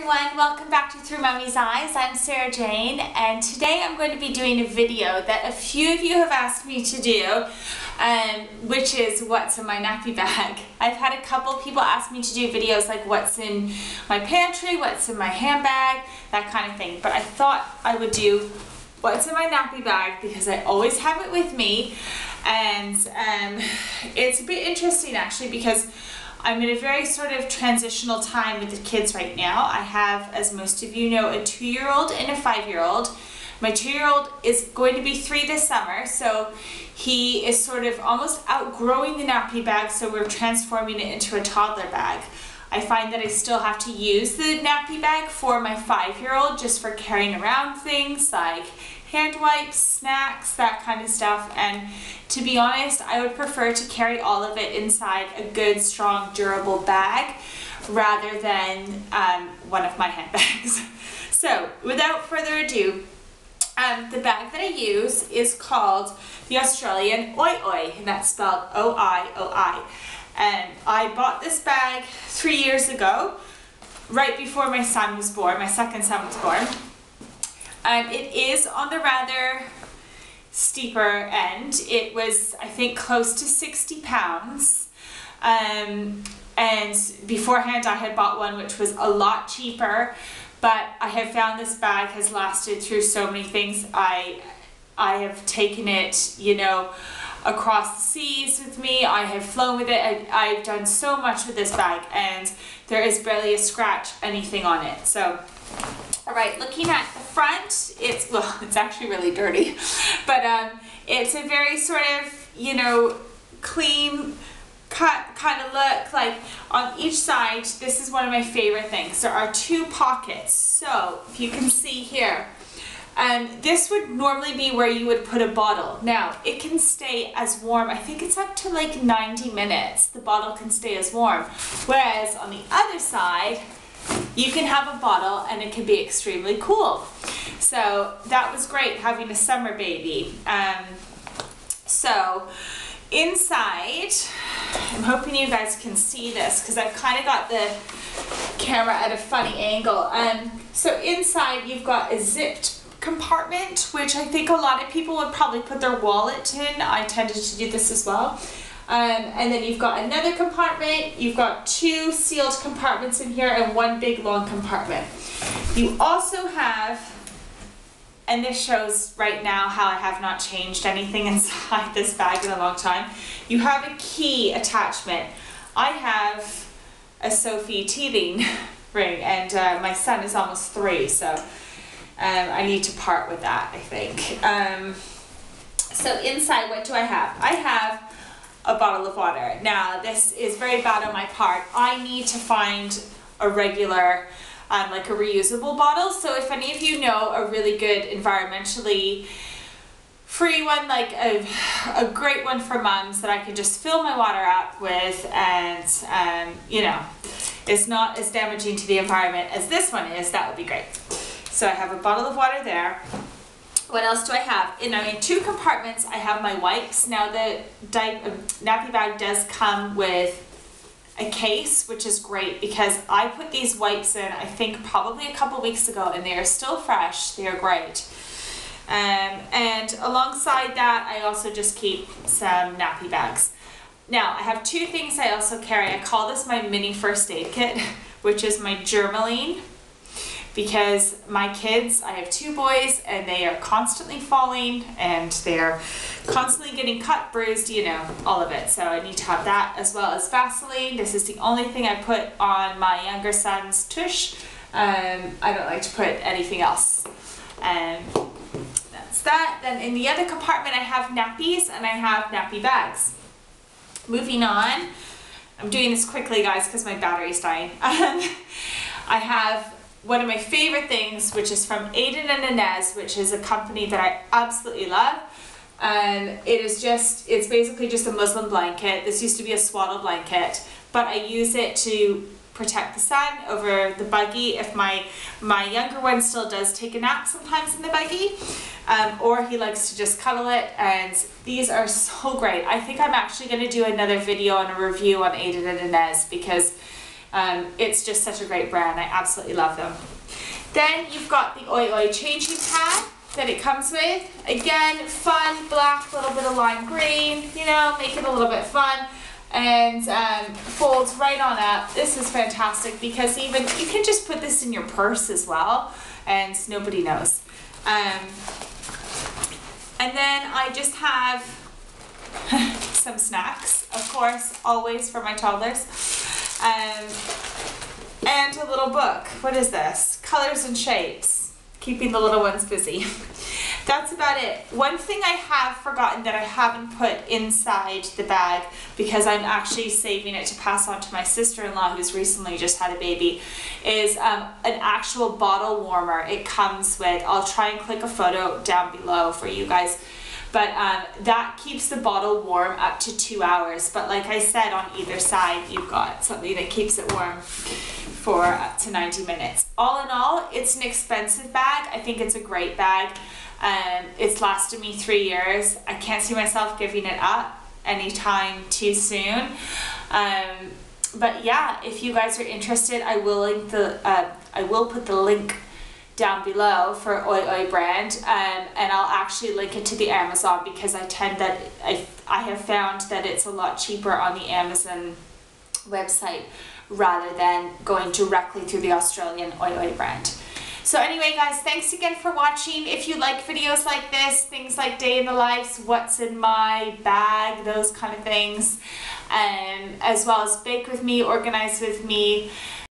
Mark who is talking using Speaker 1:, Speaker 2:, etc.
Speaker 1: everyone, welcome back to Through Mommy's Eyes. I'm Sarah Jane, and today I'm going to be doing a video that a few of you have asked me to do, which is what's in my nappy bag. I've had a couple people ask me to do videos like what's in my pantry, what's in my handbag, that kind of thing, but I thought I would do what's in my nappy bag because I always have it with me, and it's a bit interesting actually because I'm in a very sort of transitional time with the kids right now. I have, as most of you know, a 2-year-old and a 5-year-old. My 2-year-old is going to be 3 this summer, so he is sort of almost outgrowing the nappy bag, so we're transforming it into a toddler bag. I find that I still have to use the nappy bag for my 5-year-old just for carrying around things like hand wipes, snacks, that kind of stuff, and to be honest, I would prefer to carry all of it inside a good, strong, durable bag rather than one of my handbags. So, without further ado, the bag that I use is called the Australian Oi Oi, and that's spelled O-I-O-I. And I bought this bag 3 years ago, right before my son was born, my second son was born. It is on the rather steeper end. It was, I think, close to 60 pounds. And beforehand I had bought one which was a lot cheaper, but I have found this bag has lasted through so many things. I have taken it, you know, across the seas with me. I have flown with it. I've done so much with this bag, and there is barely a scratch, anything on it. So, all right, looking at the front, it's actually really dirty, but it's a very sort of, you know, clean cut kind of look. Like on each side, this is one of my favorite things. There are 2 pockets. So if you can see here, this would normally be where you would put a bottle. Now, it can stay as warm. I think it's up to like 90 minutes. The bottle can stay as warm. Whereas on the other side, you can have a bottle and it can be extremely cool. So that was great having a summer baby. So inside, I'm hoping you guys can see this because I've kind of got the camera at a funny angle. So inside you've got a zipped compartment, which I think a lot of people would probably put their wallet in. I tended to do this as well. And then you've got another compartment, you've got 2 sealed compartments in here and 1 big long compartment. You also have, and this shows right now how I have not changed anything inside this bag in a long time, you have a key attachment. I have a Sophie teething ring, and my son is almost 3, so I need to part with that, I think. So inside, what do I have? I have a bottle of water. Now, this is very bad on my part. I need to find a regular, like a reusable bottle. So if any of you know a really good environmentally free one, like a great one for moms that I can just fill my water up with and, you know, it's not as damaging to the environment as this one is, that would be great. So I have a bottle of water there. What else do I have? In 2 compartments, I have my wipes. Now the nappy bag does come with a case, which is great because I put these wipes in, I think probably a couple weeks ago, and they are still fresh. They are great. And alongside that, I also just keep some nappy bags. Now, I have 2 things I also carry. I call this my mini first aid kit, which is my Germaline. Because my kids, I have 2 boys, and they are constantly falling and they're constantly getting cut, bruised, you know, all of it. So I need to have that, as well as Vaseline. This is the only thing I put on my younger son's tush. I don't like to put anything else. That's that. Then in the other compartment I have nappies and I have nappy bags. Moving on, I'm doing this quickly guys because my battery's dying. I have one of my favorite things, which is from Aden and Inez, which is a company that I absolutely love. It's basically just a muslin blanket. This used to be a swaddle blanket, but I use it to protect the sun over the buggy if my younger one still does take a nap sometimes in the buggy, or he likes to just cuddle it, and these are so great. I think I'm actually going to do another video and a review on Aden and Inez because It's just such a great brand. I absolutely love them. Then you've got the Oi Oi changing pad that it comes with. Again, fun, black, little bit of lime green, you know, make it a little bit fun. And folds right on up. This is fantastic because even you can just put this in your purse as well and nobody knows. And then I just have some snacks, of course, always for my toddlers. And a little book. What is this? Colors and Shapes. Keeping the little ones busy. That's about it. One thing I have forgotten that I haven't put inside the bag because I'm actually saving it to pass on to my sister-in-law who's recently just had a baby is an actual bottle warmer. It comes with, I'll try and click a photo down below for you guys, but that keeps the bottle warm up to 2 hours. But like I said, on either side you've got something that keeps it warm for up to 90 minutes. All in all, it's an expensive bag. I think it's a great bag. It's lasted me 3 years. I can't see myself giving it up anytime too soon. But yeah, if you guys are interested, I will put the link down below for Oi Oi brand, and I'll actually link it to the Amazon because I have found that it's a lot cheaper on the Amazon website rather than going directly through the Australian Oi Oi brand. So anyway guys, thanks again for watching. If you like videos like this, things like day in the life, what's in my bag, those kind of things, as well as bake with me, organize with me,